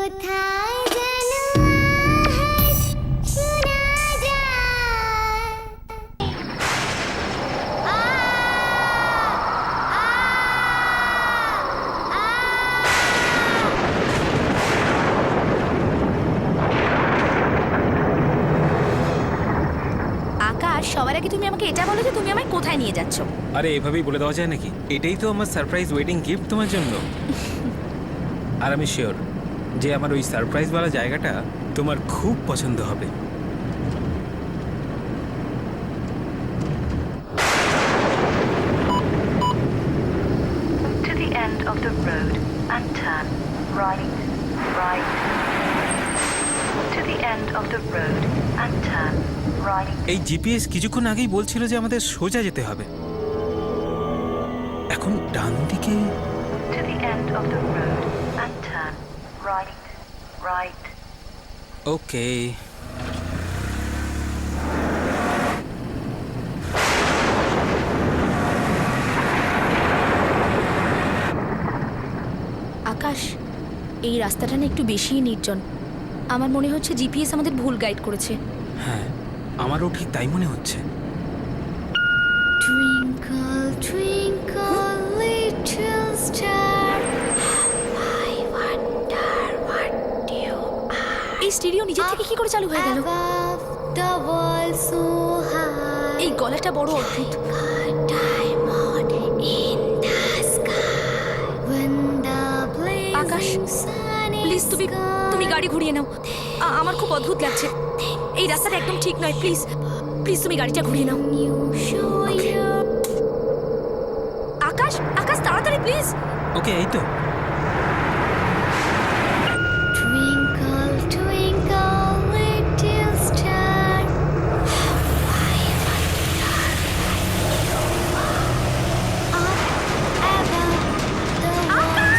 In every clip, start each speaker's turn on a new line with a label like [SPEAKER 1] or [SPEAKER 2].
[SPEAKER 1] কোথায় যেন আহাস শোনা যায়। আ, আ, আ।
[SPEAKER 2] আকাশ, সবার আগে তুমি আমাকে এটা বলো যে তুমি আমায় কোথায় নিয়ে যাচ্ছ?
[SPEAKER 3] আরে এভাবেই বলে দেওয়া যায় নাকি? এটাই তো আমার সারপ্রাইজ ওয়েডিং গিফট তোমার জন্য। আর আমি শিওর যে আমার ওই সারপ্রাইজওয়ালা জায়গাটা তোমার খুব পছন্দ হবে।
[SPEAKER 4] To the end of the road and turn right, right. To the end of the road and turn right.
[SPEAKER 3] এই জিপিএস কিছুক্ষণ আগেই বলছিল যে আমাদের সোজা যেতে হবে। এখন ডান দিকে।
[SPEAKER 4] To the end of the road and turn right, right.
[SPEAKER 3] ওকে।
[SPEAKER 2] আকাশ, এই রাস্তাটা না একটু বেশিই নির্জন। আমার মনে হচ্ছে জিপিএস আমাদের ভুল গাইড করেছে।
[SPEAKER 3] হ্যাঁ, আমারও ঠিক তাই মনে হচ্ছে।
[SPEAKER 1] Twinkle, twinkle, little star, I wonder what you are.
[SPEAKER 2] এই স্টেরিও নিজে থেকে কি করে চালু হয়ে গেল?
[SPEAKER 1] Above the world so high,
[SPEAKER 2] এই গলাটা বড় অদ্ভুত।
[SPEAKER 1] a diamond in the sky. When the
[SPEAKER 2] Akash,
[SPEAKER 1] blazing sun
[SPEAKER 2] please
[SPEAKER 1] is
[SPEAKER 2] তুমি
[SPEAKER 1] gone,
[SPEAKER 2] গাড়ি ঘুরিয়ে নাও। আমার খুব অদ্ভুত লাগছে। এই রাস্তাটা একদম ঠিক নয়। প্লিজ প্লিজ তুমি গাড়িটা ঘুরিয়ে নাও।
[SPEAKER 1] you show your
[SPEAKER 2] আকাশ, আকাশ তাড়াতাড়ি প্লিজ।
[SPEAKER 3] ওকে, এই তো।
[SPEAKER 1] twinkle, twinkle, little star. I wonder what you are. Up above the world.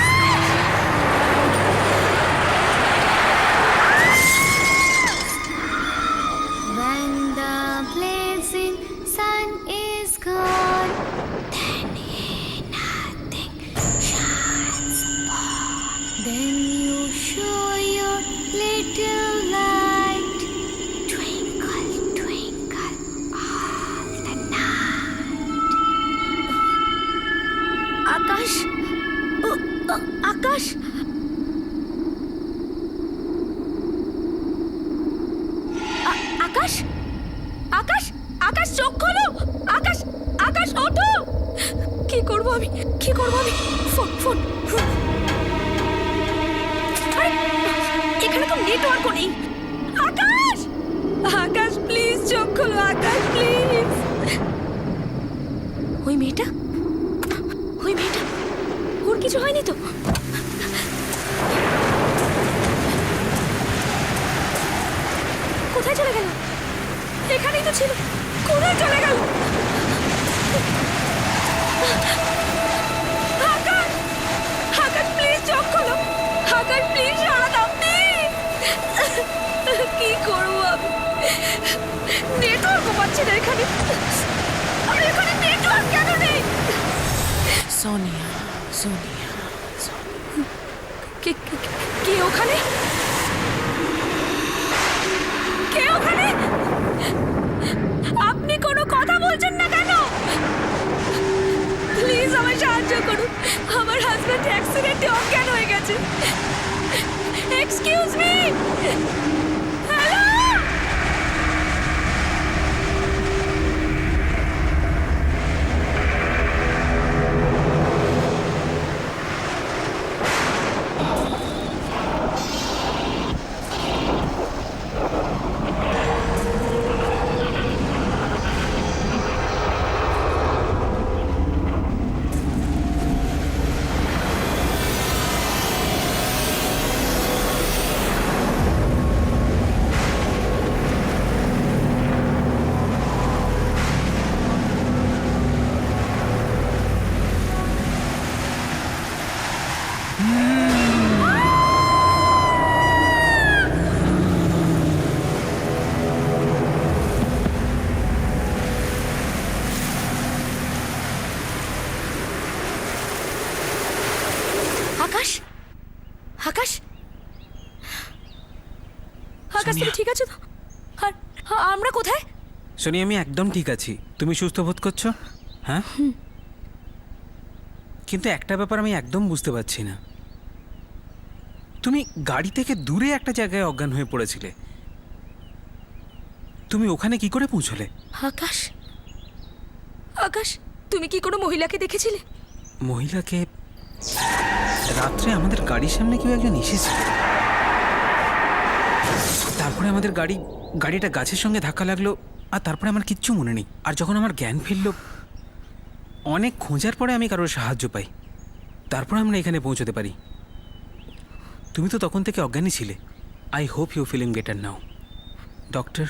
[SPEAKER 1] When the blazing sun is gone, then nothing shines upon. Then you show your little light, twinkle, twinkle all the night.
[SPEAKER 2] আকাশ, আকাশ, আকাশ, আকাশ, আকাশ চোখ খোলো। আকাশ, আকাশ ওঠো। কি করব আমি? কি করব আমি? Phone phone. আরে, এখানে তো নেটওয়ার্কও নেই। আকাশ, আকাশ প্লিজ চোখ খোলো। আকাশ প্লিজ। ওই মেয়েটা, ওই মেয়েটা, ওর কিছু হয়নি তো? কোথায় চলে গেল? এখানেই তো ছিল। কোথায় চলে গেল? আকাশ, আকাশ প্লিজ চোখ খোলো। আকাশ প্লিজ সাড়া দাও প্লিজ। কি করবো আমি? নেটওয়ার্কও পাচ্ছি না এখানে। আরে এখানে নেটওয়ার্ক কেন নেই?
[SPEAKER 5] সোনিয়া, সোনিয়া,
[SPEAKER 2] কে কে- কে ওখানে? কে ওখানে? আপনি কোনো কথা বলছেন না কেন? প্লিজ আমায় সাহায্য করুন। আমার হাজব্যান্ড অ্যাক্সিডেন্টে অজ্ঞান হয়ে গেছে। Excuse me. হ্যালো। আকাশ তুমি ঠিক আছো তো? আর আমরা কোথায়?
[SPEAKER 3] সোনিয়া, আমি একদম ঠিক আছি। তুমি সুস্থ বোধ করছো? হ্যাঁ, কিন্তু একটা ব্যাপার আমি একদম বুঝতে পারছি না। তুমি গাড়ি থেকে দূরে একটা জায়গায় অজ্ঞান হয়ে পড়েছিলে, তুমি ওখানে কি করে পৌঁছলে?
[SPEAKER 2] আকাশ, আকাশ তুমি কি কোনো মহিলাকে দেখেছিলে?
[SPEAKER 3] মহিলাকে? রাত্রে আমাদের গাড়ির সামনে কেউ একজন এসেছিল, তারপরে আমাদের গাড়িটা গাছের সঙ্গে ধাক্কা লাগলো, আর তারপরে আমার কিচ্ছু মনে নেই। আর যখন আমার জ্ঞান ফিরল, অনেক খোঁজার পরে আমি কারোর সাহায্য পাই, তারপর আমরা এখানে পৌঁছতে পারি। তুমি তো তখন থেকে অজ্ঞানী ছিলে। I hope you feeling better now doctor.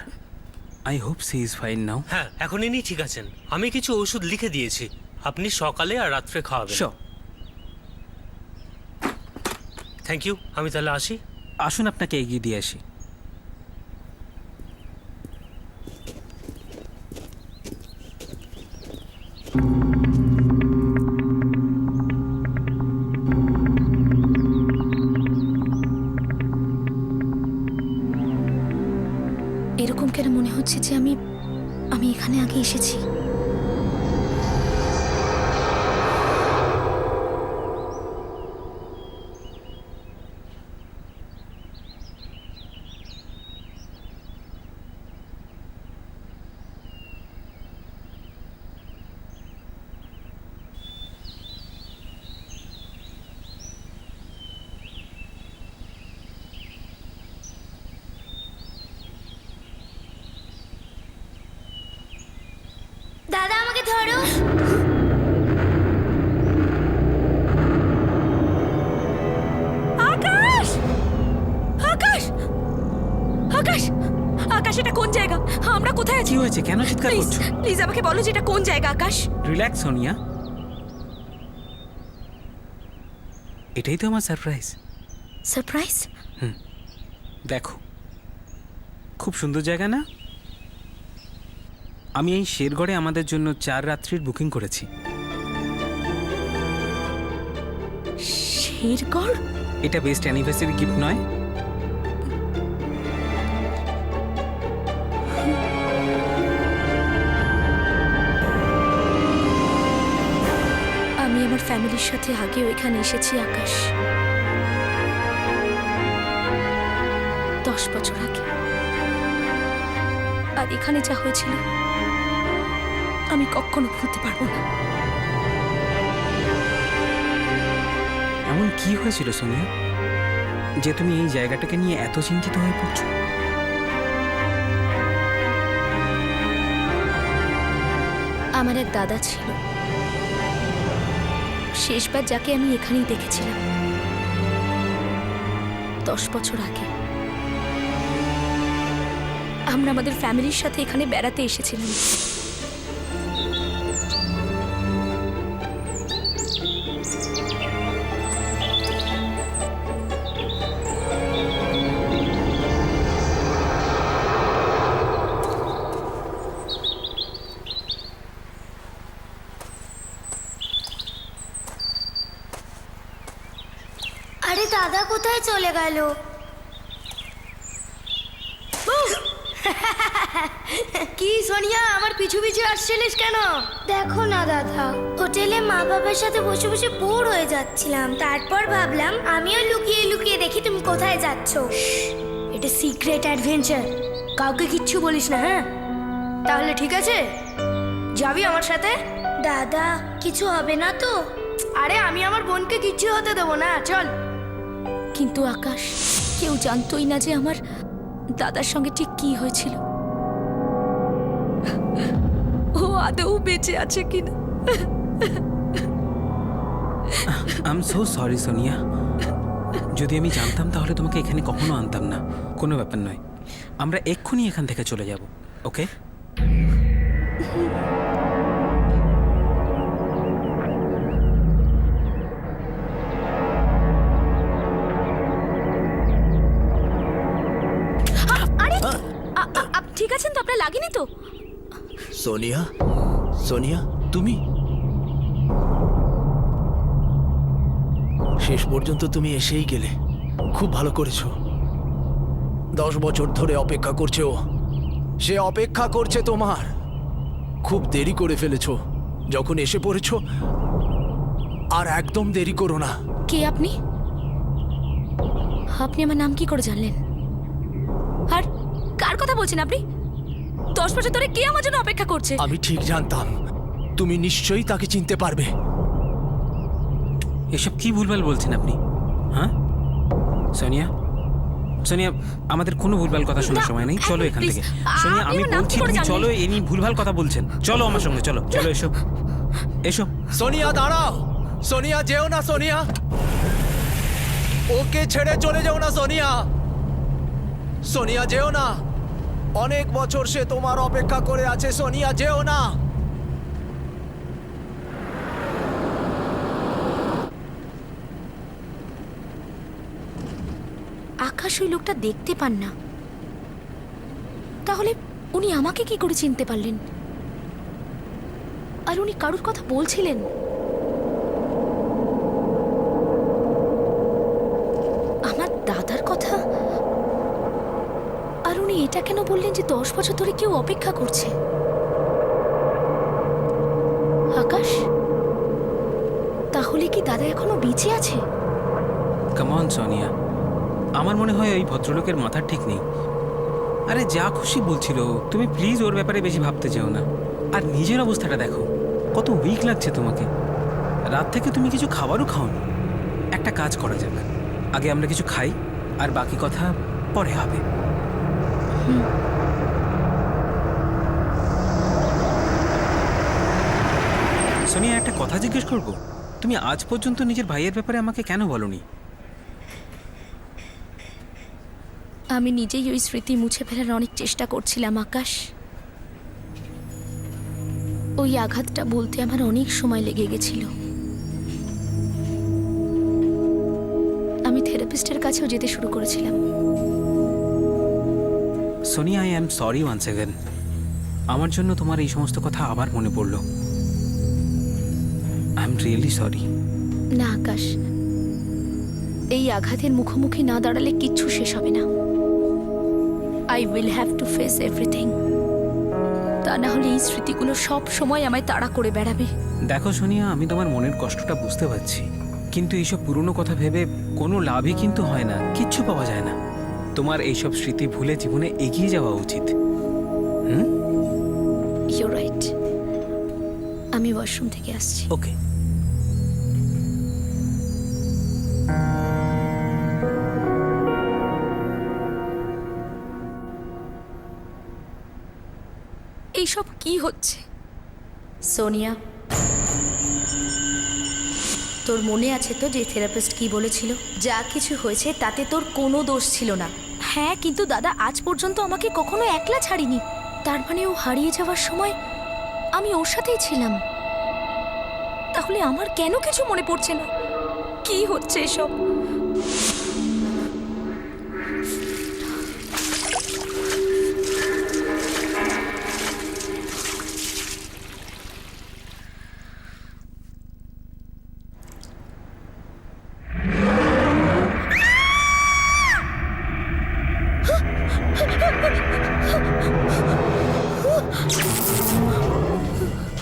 [SPEAKER 3] I hope she is fine now.
[SPEAKER 6] হ্যাঁ, এখন ইনি ঠিক আছেন। আমি কিছু ওষুধ লিখে দিয়েছি, আপনি সকালে আর রাত্রে খাওয়াবেন।
[SPEAKER 3] শিওর।
[SPEAKER 6] থ্যাংক ইউ, আমি তাহলে আসি।
[SPEAKER 3] আসুন আপনাকে এগিয়ে দিয়ে আসি।
[SPEAKER 2] এরকম কেন মনে হচ্ছে যে আমি এখানে আগে এসেছি?
[SPEAKER 1] দাদা আমাকে ধরো।
[SPEAKER 2] আকাশ, আকাশ, আকাশ, আকাশ এটা কোন জায়গা? আমরা কোথায় আছি?
[SPEAKER 3] কি হয়েছে? কেন চিৎকার
[SPEAKER 2] প্লিজ
[SPEAKER 3] করছো?
[SPEAKER 2] প্লিজ আমাকে বলো যে এটা কোন জায়গা। আকাশ,
[SPEAKER 3] রিল্যাক্স সোনিয়া, এটাই তো আমার সারপ্রাইজ।
[SPEAKER 2] সারপ্রাইজ?
[SPEAKER 3] দেখো, খুব সুন্দর জায়গা না? আমি এই শেরগড়ে আমাদের জন্য 4 রাত্রির বুকিং করেছি।
[SPEAKER 2] শেরগড়?
[SPEAKER 3] এটা বেস্ট অ্যানিভার্সারি গিফট নয়?
[SPEAKER 2] আমি আমার ফ্যামিলির সাথে আগেও এখানে এসেছি আকাশ, 10 বছর আগে। আর এখানে যা হয়েছিল আমি কখনো ভুলতে পারবো না।
[SPEAKER 3] এমন কি হয়েছিল সোনিয়া যে তুমি এই জায়গাটাকে নিয়ে এত চিন্তিত হয়ে পড়ছো?
[SPEAKER 2] আমার এক দাদা ছিল, শেষবার যাকে আমি এখানেই দেখেছিলাম 10 বছর আগে। আমরা আমাদের ফ্যামিলির সাথে এখানে বেড়াতে এসেছিলাম।
[SPEAKER 1] আরে দাদা কোথায় চলে গেল? কি সোনিয়া, আমার পিছু পিছু আসছিলিস কেন? দেখো না দাদা, হোটেলে মা বাবার সাথে বসে বসে বোর হয়ে যাচ্ছিলাম, তারপর ভাবলাম আমিও লুকিয়ে লুকিয়ে দেখি তুমি কোথায় যাচ্ছ। এটা সিক্রেট অ্যাডভেঞ্চার, কাউকে কিচ্ছু বলিস না, হ্যাঁ? তাহলে ঠিক আছে, যাবি আমার সাথে? দাদা কিছু হবে না তো? আরে আমি আমার বোনকে কিচ্ছু হতে দেবো না, চল।
[SPEAKER 2] কিন্তু আকাশ, কেউ জানতোই না যে আমার দাদার সঙ্গে ঠিক কি হয়েছিল। ও আদৌ বেঁচে আছে কিনা।
[SPEAKER 3] I am so sorry Sonia, যদি আমি জানতাম তাহলে তোমাকে এখানে কখনো আনতাম না। কোনো ব্যাপার নয়, আমরা এক্ষুনি এখান থেকে চলে যাব, ওকে?
[SPEAKER 2] ঠিক আছেন তো? আপনার লাগেনি তো?
[SPEAKER 7] সোনিয়া, সোনিয়া তুমি শেষ পর্যন্ত তুমি এসেই গেলে, খুব ভালো করেছো। 10 বছর ধরে অপেক্ষা করছে ও। সে অপেক্ষা করছে তোমার। খুব দেরি করে ফেলেছো। যখন এসে পড়েছো আর একদম দেরি করো না।
[SPEAKER 2] কে আপনি? আপনি আমার নাম কি করে জানলেন? আর কার কথা বলছেন আপনি? 10 বছর ধরে কে আমার জন্য অপেক্ষা করছে?
[SPEAKER 7] আমি ঠিক জানতাম তুমি নিশ্চয়ই তাকে চিনতে পারবে।
[SPEAKER 3] এসব কি ভুলভাল বলছেন আপনি? হ্যাঁ সোনিয়া, সোনিয়া, আমাদের কোনো ভুলভাল কথা শোনার
[SPEAKER 2] না,
[SPEAKER 3] সময় নেই, চলো এখান
[SPEAKER 2] please,
[SPEAKER 3] থেকে। সোনিয়া,
[SPEAKER 2] আপনি
[SPEAKER 3] আমি
[SPEAKER 2] আমার নাম
[SPEAKER 3] বলছি
[SPEAKER 2] কি করে
[SPEAKER 3] তুমি
[SPEAKER 2] জানলেন?
[SPEAKER 3] চলো, এ নিয়ে ভুলভাল কথা বলছেন। চলো আমার সঙ্গে, চলো চলো, এসো এসো।
[SPEAKER 7] সোনিয়া দাঁড়াও। সোনিয়া যেও না। সোনিয়া, ওকে ছেড়ে চলে যাও না। সোনিয়া, সোনিয়া যেও না। অনেক বছর সে তোমার অপেক্ষা করে আছে। সোনিয়া যেও না।
[SPEAKER 2] আকাশ ওই লোকটা দেখতে পান না, তাহলে উনি আমাকে কি করে চিনতে পারলেন? আর উনি কারুর কথা বলছিলেন। আমার দাদার কথা। আর উনি এটা কেন বললেন যে 10 বছর ধরে কেউ অপেক্ষা করছে? আকাশ, তাহলে কি দাদা এখনো বেঁচে আছে?
[SPEAKER 3] কাম অন সোনিয়া, আমার মনে হয় ওই ভদ্রলোকের মাথা ঠিক নেই। আরে যা খুশি বলছিল, তুমি প্লিজ ওর ব্যাপারে বেশি ভাবতে যেও না। আর নিজের অবস্থাটা দেখো, কত উইক লাগছে তোমাকে। রাত থেকে তুমি কিছু খাবারও খাওনি। একটা কাজ করা যাক, আগে আমরা কিছু খাই, আর বাকি কথা পরে হবে। সোনিয়া, একটা কথা জিজ্ঞেস করব? তুমি আজ পর্যন্ত নিজের ভাইয়ের ব্যাপারে আমাকে কেন বলনি?
[SPEAKER 2] আমি নিজেই ওই স্মৃতি মুছে ফেলার অনেক চেষ্টা করছিলাম আকাশ। ওই আঘাতটা বলতে আমার অনেক সময় লেগে গেছিল। আমি থেরাপিস্টের কাছেও যেতে শুরু করেছিলাম।
[SPEAKER 3] Sonia, I am sorry once again. আমার জন্য তোমার এই সমস্ত কথা আবার মনে পড়লো। I am really sorry.
[SPEAKER 2] না আকাশ, এই আঘাতের মুখোমুখি না দাঁড়ালে কিচ্ছু শেষ হবে না। I will have to face everything. তা না হলে এই স্মৃতিগুলো সব সময় আমায় তাড়া করে বেড়াবে।
[SPEAKER 3] দেখো সোনিয়া, আমি তোমার মনের কষ্টটা বুঝতে পারছি, কিন্তু এইসব পুরনো কথা ভেবে কোনো লাভই কিন্তু হয় না, কিচ্ছু পাওয়া যায় না। তোমার এইসব স্মৃতি ভুলে জীবনে এগিয়ে যাওয়া উচিত।
[SPEAKER 2] You right. আমি ওয়াশরুম থেকে আসছি।
[SPEAKER 3] ওকে।
[SPEAKER 2] এইসব কি হচ্ছে? সোনিয়া, তোর মনে আছে তো যে থেরাপিস্ট কি বলেছিল? যা কিছু হয়েছে তাতে তোর কোনো দোষ ছিল না। হ্যাঁ, কিন্তু দাদা আজ পর্যন্ত আমাকে কখনো একলা ছাড়িনি। তার মানে ও হারিয়ে যাওয়ার সময় আমি ওর সাথেই ছিলাম। তাহলে আমার কেন কিছু মনে পড়ছে না? কি হচ্ছে এসব?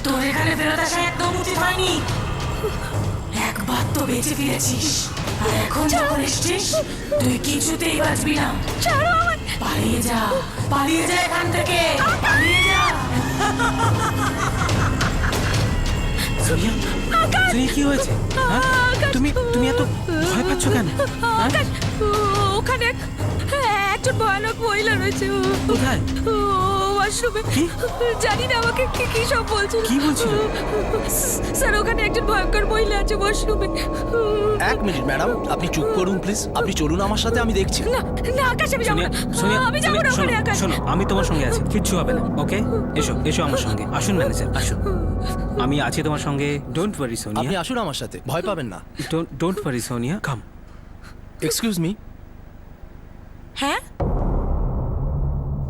[SPEAKER 5] তোর এখানে ফেরত আসা একদম উচিত হয়নি। একবার তো বেঁচে ফিরেছিস, আর এখন যখন এসছিস তুই কিছুতেই বাঁচবি না। পালিয়ে যা, পালিয়ে যা এখান থেকে, পালিয়ে যা।
[SPEAKER 3] সোনিয়া, সোনিয়া, কি হয়েছে? হ্যাঁ? তুমি এত ভয় পাচ্ছ কেন? হ্যাঁ?
[SPEAKER 2] আকাশ, ওখানে একজন ভয়ানক মহিলা রয়েছে।
[SPEAKER 3] কোথায়?
[SPEAKER 2] ওয়াশরুমে।
[SPEAKER 3] কি?
[SPEAKER 2] জানি না, আমাকে কি কি সব বলছিল।
[SPEAKER 3] কি বলছিল?
[SPEAKER 2] স্যার, ওখানে একজন ভয়ঙ্কর মহিলা আছে ওয়াশরুমে।
[SPEAKER 7] 1 মিনিট ম্যাডাম, আপনি চুপ করুন প্লিজ। আপনি চলুন আমার সাথে, আমি দেখছি।
[SPEAKER 2] না না আকাশ, আমি যাবো
[SPEAKER 3] সোনিয়া,
[SPEAKER 2] না।
[SPEAKER 3] সোনিয়া,
[SPEAKER 2] আমি যাবো না ওখানে আকাশ।
[SPEAKER 3] শোনো, আমি তোমার সঙ্গে আছি, কিচ্ছু হবে না। ওকে, এসো এসো আমার সঙ্গে। আসুন ম্যানেজার, আসুন। আমি আছি তোমার সঙ্গে। ডোন্ট ওয়ারি
[SPEAKER 7] আপনি
[SPEAKER 3] সোনিয়া,
[SPEAKER 7] আসুন আমার সাথে, ভয় পাবেন না।
[SPEAKER 3] Don't worry Sonia, come.
[SPEAKER 7] Excuse me,
[SPEAKER 5] হ্যাঁ,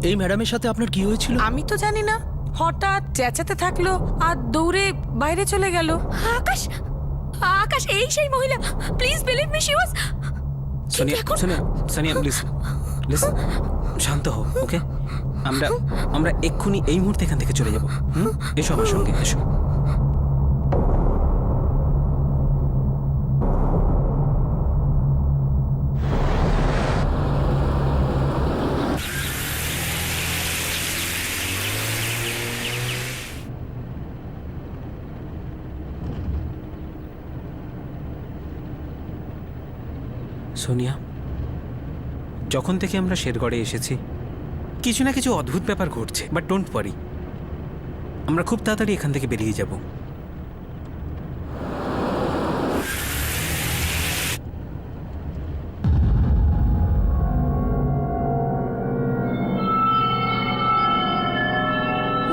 [SPEAKER 7] এই ম্যাডামের সাথে আপনার কি হয়েছিল?
[SPEAKER 5] আমি তো জানি না, হঠাৎ চেঁচাতে থাকলো আর দৌড়ে বাইরে চলে গেল।
[SPEAKER 2] আকাশ, আকাশ, এই সেই মহিলা। Please believe me, she was.
[SPEAKER 3] Sonia, Sonia, Sonia, please listen, শান্ত হও, ওকে? আমরা আমরা এক্ষুনি এই মুহূর্তে এখান থেকে চলে যাব। এসো আমার সঙ্গে, এসো। সোনিয়া, যখন থেকে আমরা শেরগড়ে এসেছি কিছু না কিছু অদ্ভুত ব্যাপার ঘটছে, বাট ডোন্ট ওয়ারি, আমরা খুব তাড়াতাড়ি এখান থেকে বেরিয়ে যাব।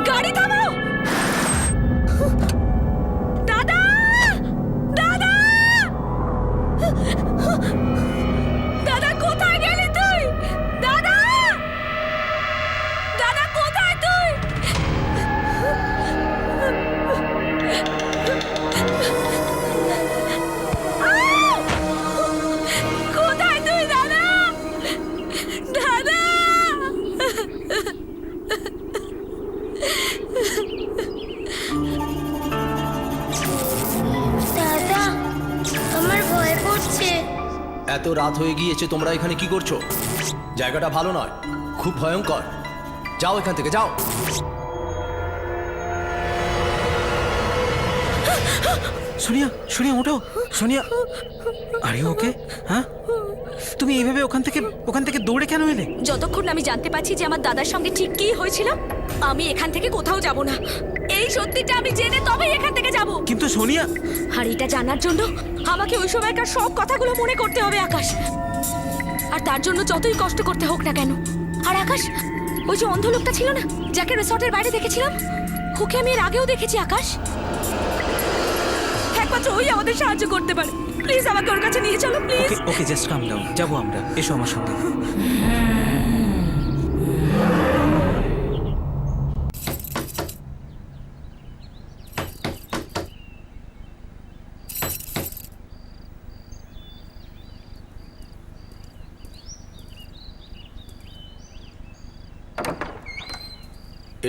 [SPEAKER 2] গাড়ি থামাও! দাদা! দাদা! দাদা, কোথায় গেলি তুই? দাদা! দাদা, কোথায় তুই? আউ! কোথায় তুই, দাদা? দাদা!
[SPEAKER 1] দাদা, আমার ভয় করছে।
[SPEAKER 7] এত রাত হয়ে গিয়েছে, তোমরা এখানে কি করছো? জায়গাটা ভালো নয়, খুব ভয়ঙ্কর। যাও এখান থেকে, যাও।
[SPEAKER 3] সোনিয়া, সোনিয়া ওঠো। সোনিয়া, আরে ওকে? হ্যাঁ, তুমি এইভাবে ওখান থেকে দৌড়ে কেন এলে?
[SPEAKER 2] যতক্ষণ আমি জানতে পারছি যে আমার দাদার সঙ্গে ঠিক কি হয়েছিল, আমি এখান থেকে কোথাও যাব না। এই সত্যিটা আমি জেনে তবেই এখান থেকে যাব।
[SPEAKER 3] কিন্তু সোনিয়া,
[SPEAKER 2] আর এটা জানার জন্য আমাকে ওই সময়কার সব কথাগুলো মনে করতে হবে, আকাশ। আর তার জন্য যতই কষ্ট করতে হোক না কেন। আর আকাশ, ওই যে অন্ধ লোকটা ছিল না, যাকে রিসর্টের বাইরে দেখেছিলাম, ওকে আমি এর আগেও দেখেছি, আকাশ। একমাত্র ওই আমাদের সাহায্য করতে পারে। প্লিজ আমাকে ওর কাছে নিয়ে চলো, please.
[SPEAKER 3] Okay okay, just calm down. যাবো আমরা, এসো আমার সঙ্গে।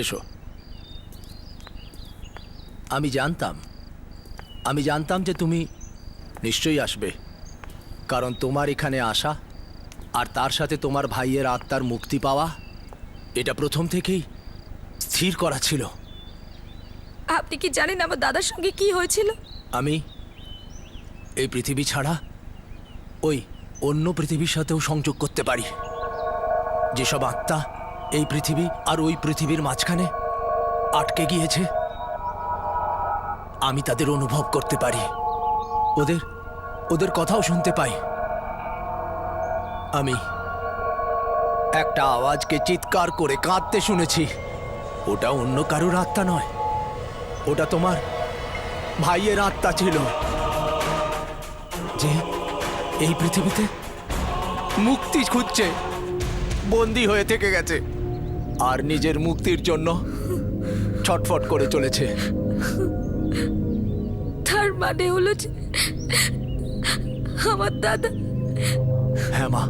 [SPEAKER 7] এসো। আমি জানতাম যে তুমি নিশ্চয়ই আসবে, কারণ তোমার এখানে আসা আর তার সাথে তোমার ভাইয়ের আত্মার মুক্তি পাওয়া, এটা প্রথম থেকেই স্থির করা ছিল।
[SPEAKER 2] আপনি কি জানেন আমার দাদার সঙ্গে কি হয়েছিল?
[SPEAKER 7] আমি এই পৃথিবী ছাড়া ওই অন্য পৃথিবীর সাথেও সংযোগ করতে পারি। যেসব আত্মা এই পৃথিবী আর ওই পৃথিবীর মাঝখানে আটকে গিয়েছে, আমি তাদের অনুভব করতে পারি, ওদের কথাও শুনতে পাই। আমি একটা আওয়াজকে চিৎকার করে কাঁদতে শুনেছি। ওটা অন্য কারোর আত্মা নয়, ওটা তোমার ভাইয়ের আত্মা ছিল, যে এই পৃথিবীতে মুক্তি খুঁজছে, বন্দী হয়ে থেকে গেছে আর নিজের মুক্তির জন্য ছটফট করে চলেছে।
[SPEAKER 2] তার মানে হলো যে আমার দাদা।
[SPEAKER 7] হ্যাঁ মা,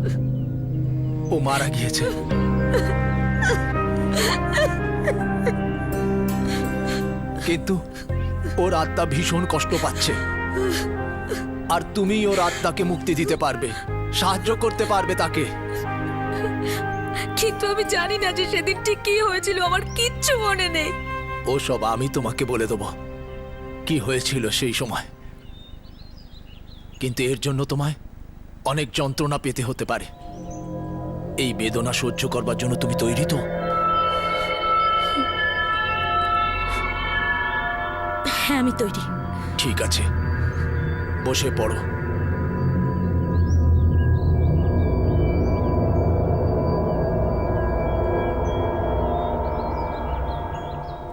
[SPEAKER 7] ও মারা গিয়েছে। কিন্তু ওর আত্মা ভীষণ কষ্ট পাচ্ছে, আর তুমি ওর আত্মাকে মুক্তি দিতে পারবে, সাহায্য করতে পারবে তাকে।
[SPEAKER 2] কিন্তু আমি জানি না যে সেদিন ঠিক কি হয়েছিল, আমার কিচ্ছু মনে নেই।
[SPEAKER 7] ওসব আমি তোমাকে বলে দেবো কি হয়েছিল সেই সময়, কিন্তু এর জন্য তোমায় অনেক যন্ত্রণা পেতে হতে পারে। এই বেদনা সহ্য করবার জন্য তুমি তৈরি তো?
[SPEAKER 2] হ্যাঁ, আমি তৈরি।
[SPEAKER 7] ঠিক আছে, বসে পড়ো।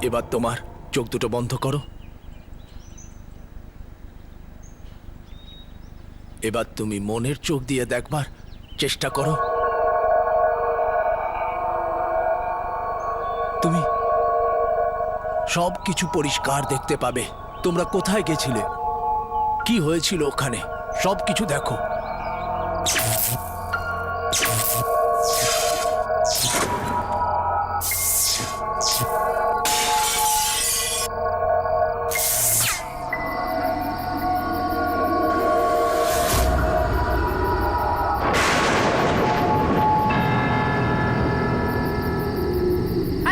[SPEAKER 7] এবার তোমার চোখ দুটো বন্ধ করো। এবার তুমি মনের চোখ দিয়ে দেখবার চেষ্টা করো। তুমি সব কিছু পরিষ্কার দেখতে পাবে। তোমরা কোথায় গেছিলে, কি হয়েছিল ওখানে, সব কিছু দেখো।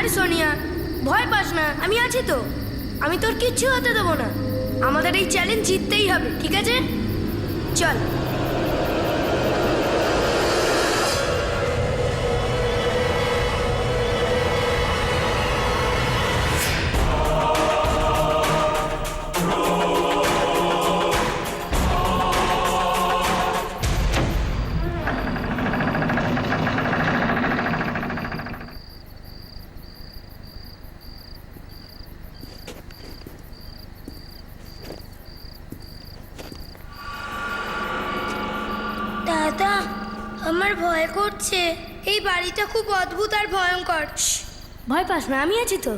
[SPEAKER 1] আরে সোনিয়া, ভয় পাস না, আমি আছি তো। আমি তোর কিচ্ছু হতে দেবো না। আমাদের এই চ্যালেঞ্জ জিততেই হবে, ঠিক আছে? চল। দাদা, আমার ভয় করছে। এই বাড়িটা খুব অদ্ভুত আর ভয়ঙ্কর। ভয় পাস না, আমি আছি তো।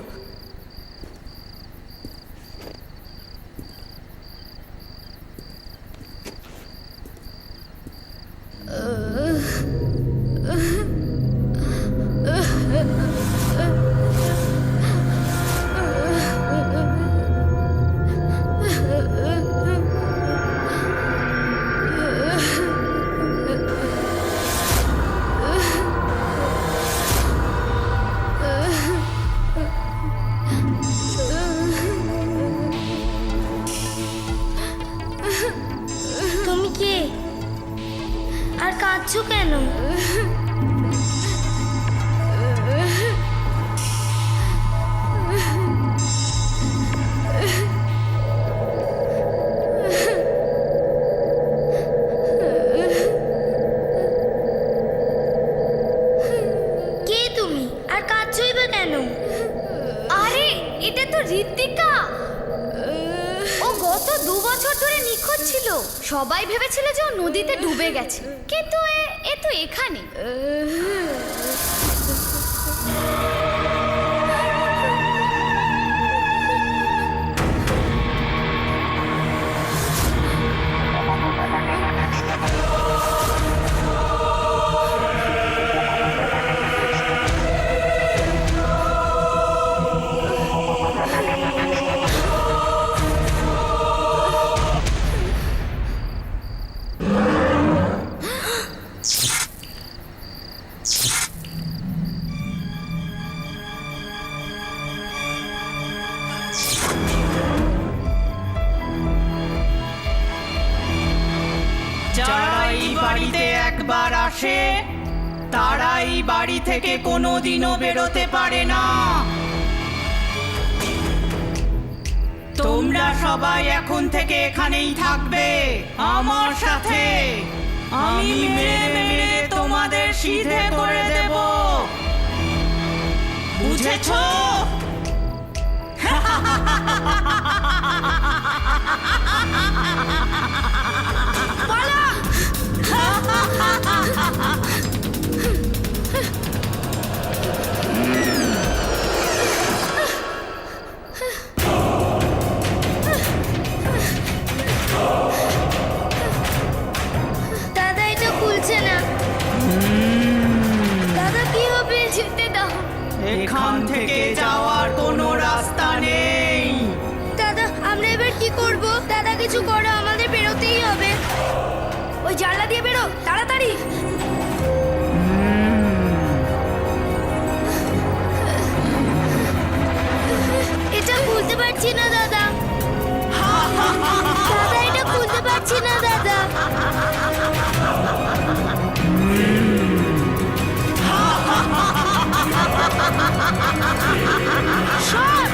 [SPEAKER 1] তুমি কে? আর কাঁদছো কেন? কে তুমি? আর কাঁদছোই বা কেন?
[SPEAKER 2] আরে এটা তো ঋত্বিকা। ও গত 2 বছর ধরে নিখোঁজ ছিল। সবাই ভেবেছিল যে ও নদীতে ডুবে গেছে, কিন্তু এ তো এখানে।
[SPEAKER 8] যারা এই বাড়িতে একবার আসে তারা এই বাড়ি থেকে কোনোদিনও বেরোতে পারে না। তোমরা সবাই এখন থেকে এখানেই থাকবে আমার সাথে। আমি মেরে মেরে তোমাদের সিধে করে দেব, বুঝেছো?
[SPEAKER 1] দাদা, এটা খুলছে না। দাদা, কি হবে? যেতে দাও।
[SPEAKER 8] এখান থেকে যাওয়ার কোনো রাস্তা নেই।
[SPEAKER 1] দাদা, আমরা এবার কি করব? দাদা, কিছু করো, আমাদের বেরোতেই হবে। ওই জানলা দিয়ে বেরো, তাড়াতাড়ি। এটা খুলতে পারছি না দাদা। দাদা, এটা খুলতে পারছি না দাদা। সর!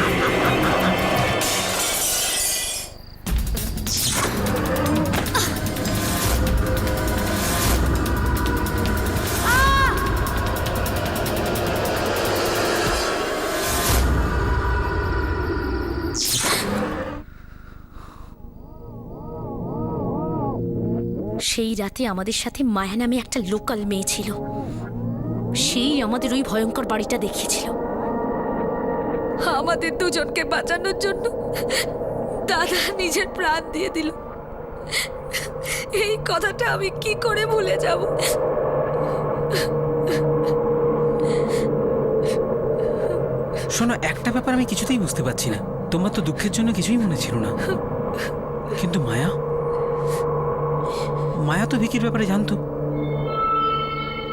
[SPEAKER 2] সেই রাতে আমাদের সাথে মায়া নামে একটা লোকাল মেয়ে ছিল। সেই আমাদের ওই ভয়ঙ্কর বাড়িটা দেখিয়েছিল। আমাদের দুজনকে বাঁচানোর জন্য দাদা নিজের প্রাণ দিয়ে দিল। এই কথাটা আমি কি করে ভুলে যাব?
[SPEAKER 3] শোনো, একটা ব্যাপার আমি কিছুতেই বুঝতে পারছি না। তোমার তো দুঃখের জন্য কিছুই মনে ছিল না, কিন্তু মায়া মায়া তো ভিকির ব্যাপারে জানতো,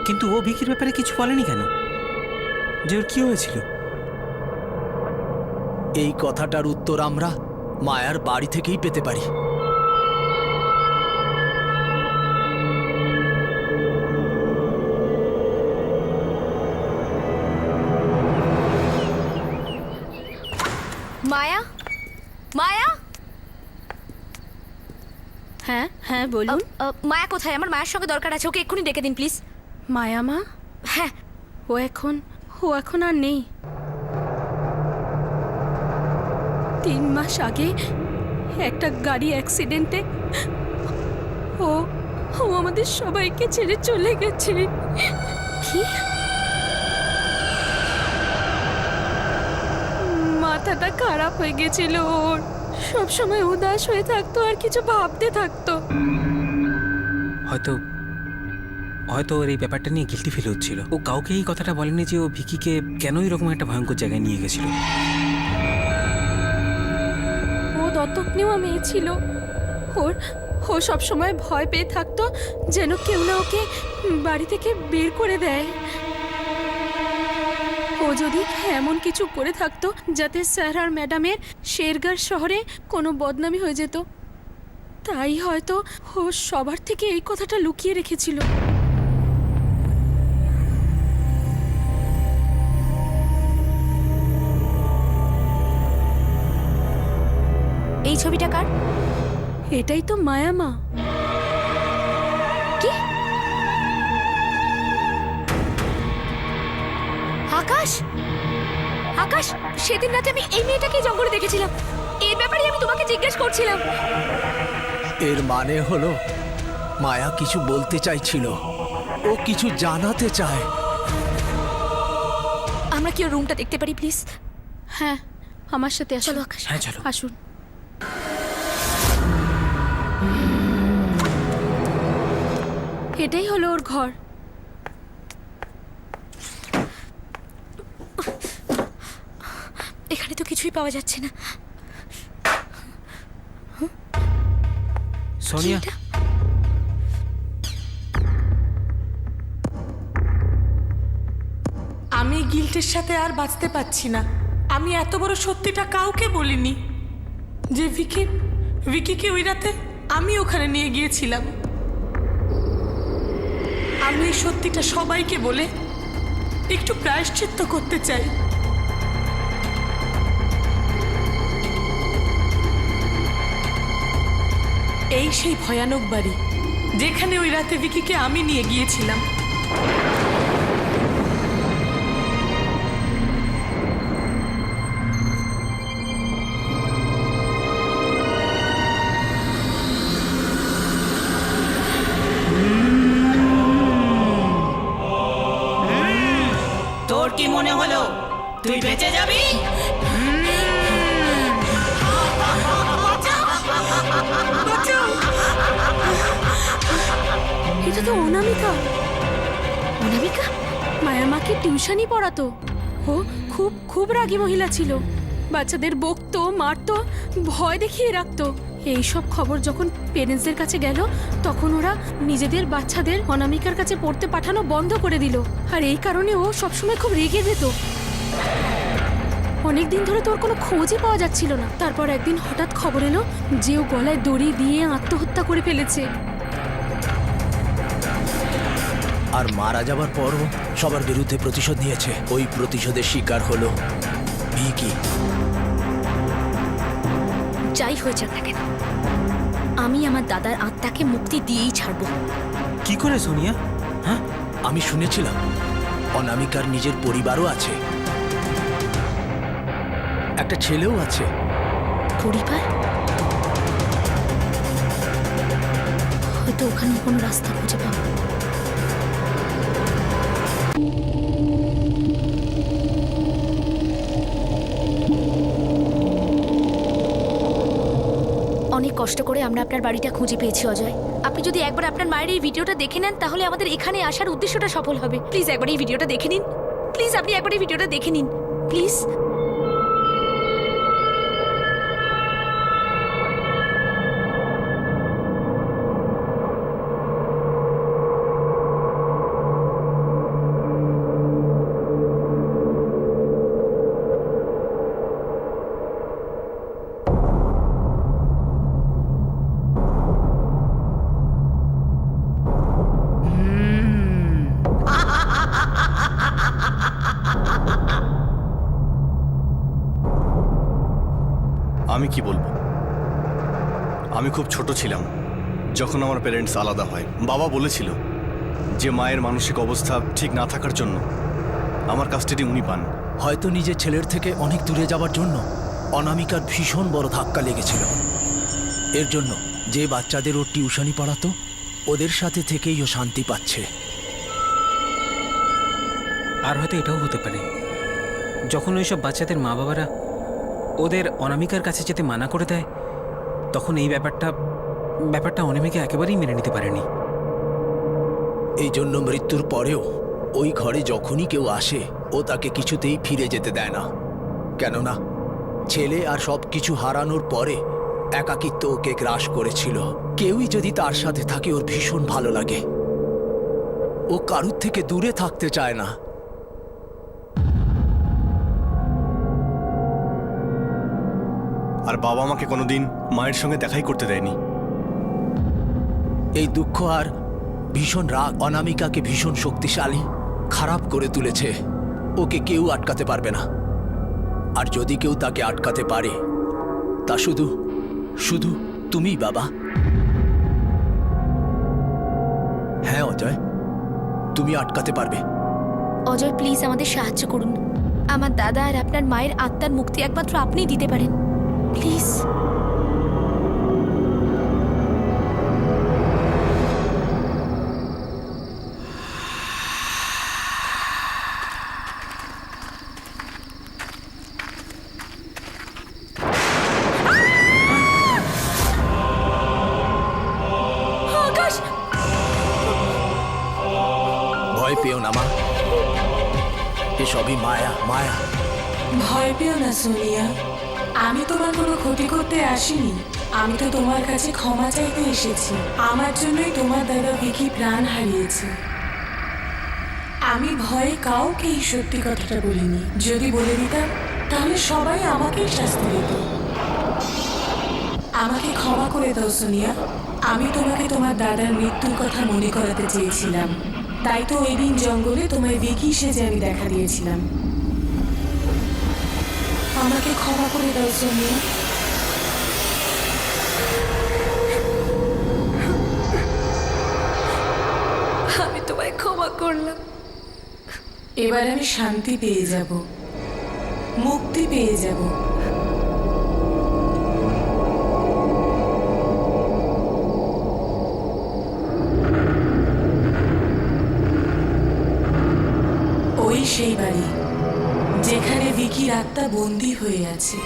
[SPEAKER 3] কিন্তু ও ভিকির ব্যাপারে কিছু বলেনি কেন? যে ওর কি হয়েছিল?
[SPEAKER 7] এই কথাটার উত্তর আমরা মায়ার বাড়ি থেকেই পেতে পারি।
[SPEAKER 2] মায়া, মায়া।
[SPEAKER 9] হ্যাঁ হ্যাঁ বলুন।
[SPEAKER 2] মায়া কোথায়? আমার মায়ের সঙ্গে দরকার আছে, ওকে এক্ষুনি ডেকে দিন প্লিজ।
[SPEAKER 9] মায়া মা?
[SPEAKER 2] হ্যাঁ।
[SPEAKER 9] ও এখন আর নেই। 3 মাস আগে একটা গাড়ি অ্যাক্সিডেন্টে ও আমাদের সবাইকে ছেড়ে চলে গেছে।
[SPEAKER 2] কি?
[SPEAKER 9] মাথাটা খারাপ হয়ে গেছিল ওর, সব সময় উদাস হয়ে থাকতো আর কিছু ভাবতে থাকতো।
[SPEAKER 3] হয়তো ওর এই ব্যাপারটা নিয়ে গিল্টি ফিল হচ্ছিল। ও কাউকে এই কথাটা বলেনি যে ও ভিকিকে কেন এরকম একটা ভয়ঙ্কর জায়গায় নিয়ে গেছিল।
[SPEAKER 9] ও দত্তক নেওয়া মেয়ে ছিল। ও সবসময় ভয় পেয়ে থাকতো যেন কেউ না ওকে বাড়ি থেকে বের করে দেয়। ও যদি এমন কিছু করে থাকতো যাতে স্যার আর ম্যাডামের শেরগড় শহরে কোনো বদনামি হয়ে যেত, তাই হয়তো ও সবার থেকে এই কথাটা লুকিয়ে রেখেছিল।
[SPEAKER 2] এই ছবিটা কার?
[SPEAKER 9] এটাই তো মায়া মা।
[SPEAKER 2] কি? আকাশ, আকাশ, সেদিন রাতে আমি এই মেয়েটাকে জঙ্গলে দেখেছিলাম। এর ব্যাপারে আমি তোমাকে জিজ্ঞেস করছিলাম।
[SPEAKER 7] এর মানে হলো মায়া কিছু বলতে চাইছিল, ও কিছু জানাতে চায়।
[SPEAKER 2] আমরা কি ওর রুমটা দেখতে পারি প্লিজ?
[SPEAKER 9] হ্যাঁ, আমার সাথে আসুন।
[SPEAKER 2] চলো আকাশ।
[SPEAKER 3] হ্যাঁ চলো।
[SPEAKER 9] আসুন। এটাই হলো ওর ঘর।
[SPEAKER 2] এখানে তো কিছুই পাওয়া যাচ্ছে না।
[SPEAKER 3] সোনিয়া,
[SPEAKER 2] কি এটা?
[SPEAKER 5] আমি গিল্টের সাথে আর বাঁচতে পারছি না। আমি এত বড় সত্যিটা কাউকে বলিনি যে ভিকিকে ওই রাতে আমি ওখানে নিয়ে গিয়েছিলাম। আমি এই সত্যিটা সবাইকে বলে একটু প্রায়শ্চিত্ত করতে চাই। এই সেই ভয়ানক বাড়ি যেখানে ওই রাতে ভিকিকে আমি নিয়ে গিয়েছিলাম।
[SPEAKER 8] তোর কি মনে হলো তুই বেঁচে যাবি?
[SPEAKER 9] এটা তো অনামিকা।
[SPEAKER 2] অনামিকা?
[SPEAKER 9] মায়া মাকে টিউশনই পড়াতো। ও খুব রাগী মহিলা ছিল। বাচ্চাদের বকতো, মারতো, ভয় দেখিয়ে রাখতো। এইসব খবর যখন পেরেন্টসদের কাছে গেল, তখন ওরা নিজেদের বাচ্চাদের অনামিকার কাছে পড়তে পাঠানো বন্ধ করে দিল। আর এই কারণে ও সবসময় খুব রেগে যেত। অনেকদিন ধরে তোর কোনো খোঁজই পাওয়া যাচ্ছিল না। তারপর একদিন হঠাৎ খবর এলো যে ও গলায় দড়ি দিয়ে আত্মহত্যা করে ফেলেছে।
[SPEAKER 7] আর মারা যাবার পরও সবার বিরুদ্ধে প্রতিশোধ নিয়েছে। ওই প্রতিশোধের শিকার হলো ভিকি।
[SPEAKER 2] যাই হয়ে যাক না কেন, আমি আমার দাদার আত্মাকে মুক্তি দিয়েই ছাড়বো।
[SPEAKER 3] কি করে সোনিয়া? হ্যাঁ,
[SPEAKER 7] আমি শুনেছিলাম অনামিকার নিজের পরিবারও আছে, একটা ছেলেও আছে।
[SPEAKER 2] পরিবার? হয়তো ওখানে কোনো রাস্তা খুঁজে পাবো। অনেক কষ্ট করে আমরা আপনার বাড়িটা খুঁজে পেয়েছি অজয়। আপনি যদি একবার আপনার মায়ের এই ভিডিওটা দেখে নেন তাহলে আমাদের এখানে আসার উদ্দেশ্যটা সফল হবে। প্লিজ একবার এই ভিডিওটা দেখে নিন। প্লিজ আপনি একবার এই ভিডিওটা দেখে নিন প্লিজ।
[SPEAKER 10] আমি কি বলবো, আমি খুব ছোট ছিলাম যখন আমার প্যারেন্টস আলাদা হয়। বাবা বলেছিল যে মায়ের মানসিক অবস্থা ঠিক না থাকার জন্য আমার কাস্টাডি উনি পান।
[SPEAKER 7] হয়তো নিজের ছেলের থেকে অনেক দূরে যাওয়ার জন্য অনামিকার ভীষণ বড় ধাক্কা লেগেছিল। এর জন্য যে বাচ্চাদের ও টিউশনি পড়াতো ওদের সাথে থেকেই ও শান্তি পাচ্ছে।
[SPEAKER 3] আর হয়তো এটাও হতে পারে, যখন ওইসব বাচ্চাদের মা বাবারা ওদের অনামিকার কাছে যেতে মানা করে দেয়, তখন এই ব্যাপারটা অনামিকা একেবারেই মেনে নিতে পারেনি।
[SPEAKER 7] এই জন্য মৃত্যুর পরেও ওই ঘরে যখনই কেউ আসে ও তাকে কিছুতেই ফিরে যেতে দেয় না। কেননা ছেলে আর সব কিছু হারানোর পরে একাকিত্ব ওকে গ্রাস করেছিল। কেউই যদি তার সাথে থাকে ওর ভীষণ ভালো লাগে। ও কারুর থেকে দূরে থাকতে চায় না।
[SPEAKER 10] আর বাবা আমাকে কোনোদিন মায়ের সঙ্গে দেখাই করতে দেয়নি।
[SPEAKER 7] এই দুঃখ আর ভীষণ রাগ অনামিকাকে ভীষণ শক্তিশালী খারাপ করে তুলেছে। ওকে কেউ আটকাতে পারবে না। আর যদি কেউ তাকে আটকাতে পারে তা শুধু শুধু তুমিই বাবা। হ্যাঁ অজয়, তুমি আটকাতে পারবে।
[SPEAKER 2] অজয় প্লিজ আমাদের সাহায্য করুন। আমার দাদা আর আপনার মায়ের আত্মার মুক্তি একমাত্র আপনিই দিতে পারেন, প্লিজ।
[SPEAKER 7] ভয় পেও না মা, এসবই মায়া মায়া।
[SPEAKER 5] ভয় পেও না সোনিয়া, আমি তোমার কোনো ক্ষতি করতে আসিনি। আমি তো তোমার কাছে ক্ষমা চাইতে এসেছি। আমার জন্যই তোমার দাদা ভিকি প্রাণ হারিয়েছে। আমি ভয়ে কাউকে এই সত্যি কথাটা বলিনি। যদি বলে দিতাম তাহলে সবাই আমাকেই শাস্তি দিত। আমাকে ক্ষমা করে দাও সোনিয়া। আমি তোমাকে তোমার দাদার মৃত্যুর কথা মনে করাতে চেয়েছিলাম। তাই তো ওই দিন জঙ্গলে তোমায় ভিকি সেজে আমি দেখা দিয়েছিলাম। আমাকে ক্ষমা করে দাও সোনিয়া।
[SPEAKER 2] আমি তোমায় ক্ষমা করলাম।
[SPEAKER 5] এবার আমি শান্তি পেয়ে যাব, মুক্তি পেয়ে যাব। ওই সেই বাড়ি যেখানে ভিকির আত্মা বন্দী হয়ে আছে।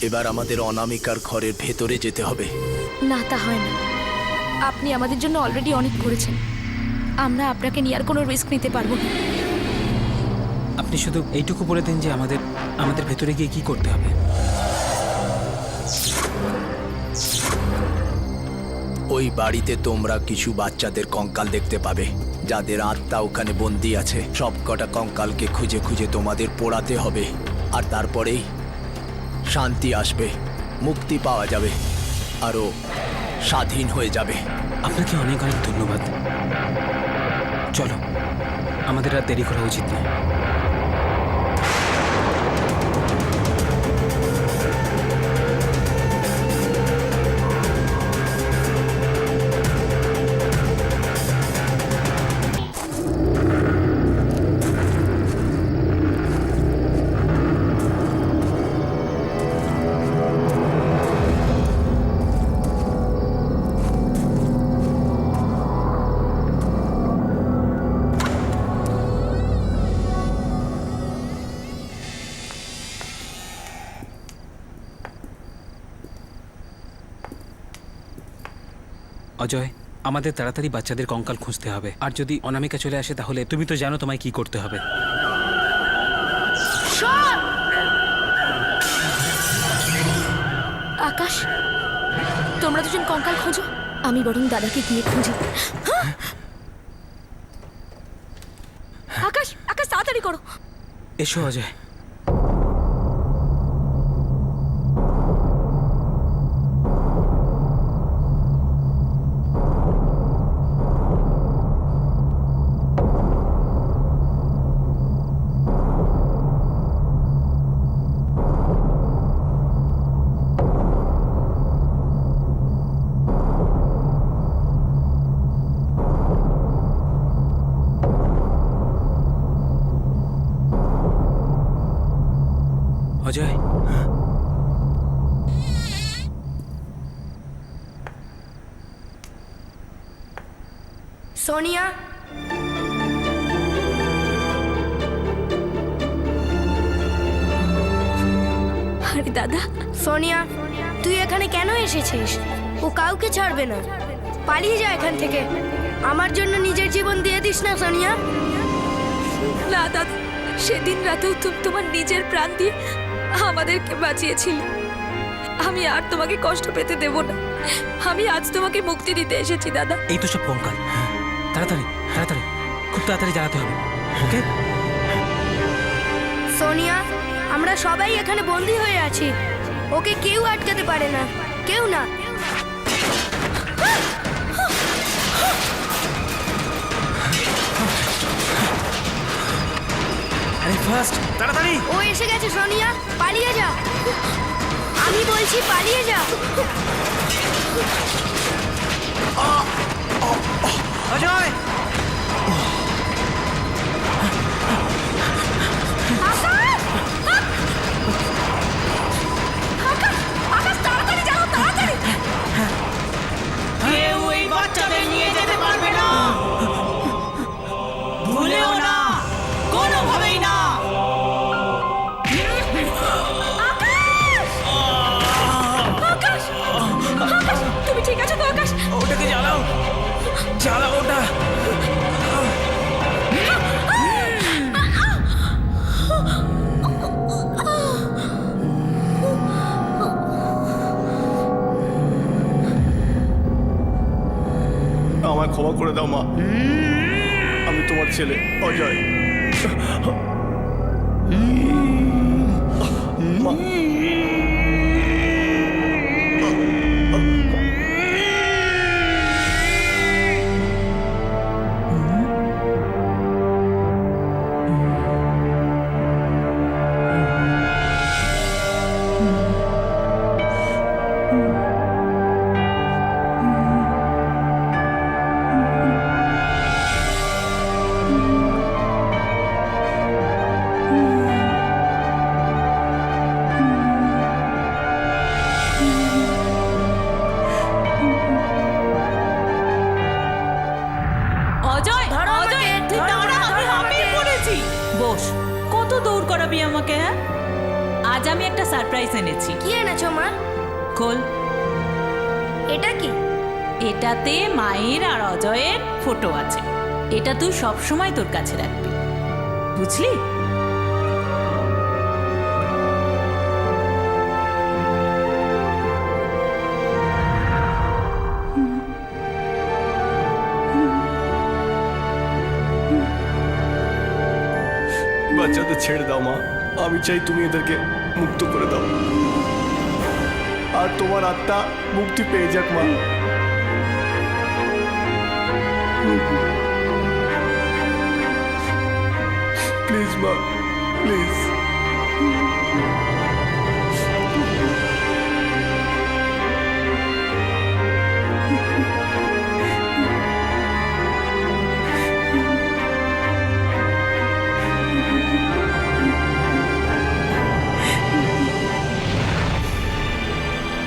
[SPEAKER 7] এবার আমাদের অনামিকার ঘরের ভেতরে যেতে হবে।
[SPEAKER 2] না, তা হয় না। আপনি আমাদের জন্য অলরেডি অনেক করেছেন। আমরা আপনাকে নিয়ে আর কোনো রিস্ক নিতে পারবো না।
[SPEAKER 3] আপনি শুধু এইটুকু বলে দিন যে আমাদের ভেতরে গিয়ে কি করতে হবে।
[SPEAKER 7] ওই বাড়িতে তোমরা কিছু বাচ্চাদের কঙ্কাল দেখতে পাবে, যাদের আত্মা ওখানে বন্দী আছে। সব কটা কঙ্কালকে খুঁজে খুঁজে তোমাদের পোড়াতে হবে। আর তারপরেই শান্তি আসবে, মুক্তি পাওয়া যাবে, আরও স্বাধীন হয়ে যাবে।
[SPEAKER 3] আপনাকে অনেক অনেক ধন্যবাদ। চলো, আমাদের আর দেরি করা উচিত নয়। অজয়, আমাদের তাড়াতাড়ি বাচ্চাদের কঙ্কাল খুঁজতে হবে। আর যদি অনামিকা চলে আসে তাহলে তুমি তো জানো তোমায় কি করতে হবে।
[SPEAKER 2] আকাশ, তোমরা দুজন কঙ্কাল খোঁজো, আমি বরং দাদাকে গিয়ে খুঁজি। আকাশ, আকাশ তাড়াতাড়ি করো।
[SPEAKER 3] এসো অজয়। অজয়,
[SPEAKER 1] সোনিয়া,
[SPEAKER 2] আরে দাদা,
[SPEAKER 1] সোনিয়া, তুই এখানে কেন এসেছিস? ও কাউকে ছাড়বে না। পালিয়ে যা এখান থেকে। আমার জন্য নিজের জীবন দিয়ে দিস না সোনিয়া।
[SPEAKER 2] না দাদা, সেদিন রাতেও তুমি তোমার নিজের প্রাণ দিয়ে আমাদেরকে বাঁচিয়েছিলে। আমি আর তোমাকে কষ্ট পেতে দেব না। আমি আজ তোমাকে মুক্তি দিতে এসেছি দাদা।
[SPEAKER 3] এই তো সব কঙ্কাল। তাড়াতাড়ি তাড়াতাড়ি, খুব তাড়াতাড়ি জ্বালাতে হবে, ওকে?
[SPEAKER 1] সোনিয়া, আমরা সবাই এখানে বন্দি হয়ে আছি। ওকে কেউ আটকাতে পারে না, কেউ না।
[SPEAKER 3] আরে ফার্স্ট, তাড়াতাড়ি!
[SPEAKER 1] ও এসে গেছে সোনিয়া, পালিয়ে যা। আমি বলছি পালিয়ে যা।
[SPEAKER 3] অজয়!
[SPEAKER 8] কেউ এই বাচ্চাদের নিয়ে যেতে পারবে না, ভুলেও না, কোনোভাবেই না।
[SPEAKER 2] তুমি ঠিক আছো তো আকাশ?
[SPEAKER 3] ওটাকে জ্বালাও, জ্বালাও ওটা।
[SPEAKER 10] আমায় ক্ষমা করে দাও মা, আমি তোমার ছেলে অজয়। মা,
[SPEAKER 5] অজয়, অজয়, তুই দাঁড়া, আমি হাঁপিয়ে পড়েছি। বস, কত দৌড় করাবি আমাকে? হ্যাঁ, আজ আমি একটা সারপ্রাইজ এনেছি।
[SPEAKER 1] কি এনেছো মা?
[SPEAKER 5] খোল।
[SPEAKER 1] এটা কি?
[SPEAKER 5] এটাতে মায়ের আর অজয়ের ফটো আছে। এটা তুই সব সময় তোর কাছে রাখবি, বুঝলি?
[SPEAKER 10] বাচ্চাদের ছেড়ে দাও মা, আমি চাই তুমি এদেরকে মুক্ত করে দাও, আর তোমার আত্মা মুক্তি পেয়ে যাক মা। প্লিজ মা, প্লিজ।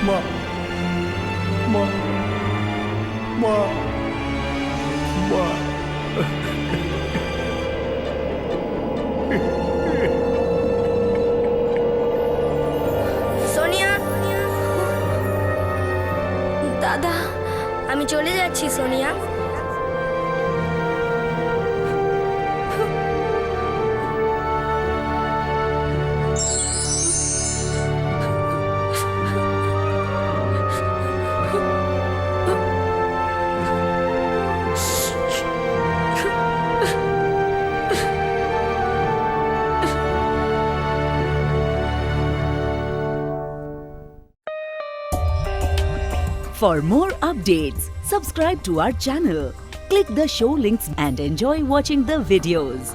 [SPEAKER 10] মা, মা, মা, মা।
[SPEAKER 1] সোনিয়া,
[SPEAKER 2] দাদা,
[SPEAKER 1] আমি চলে যাচ্ছি Sonia.
[SPEAKER 11] For more updates, subscribe to our channel, click the show links and enjoy watching the videos.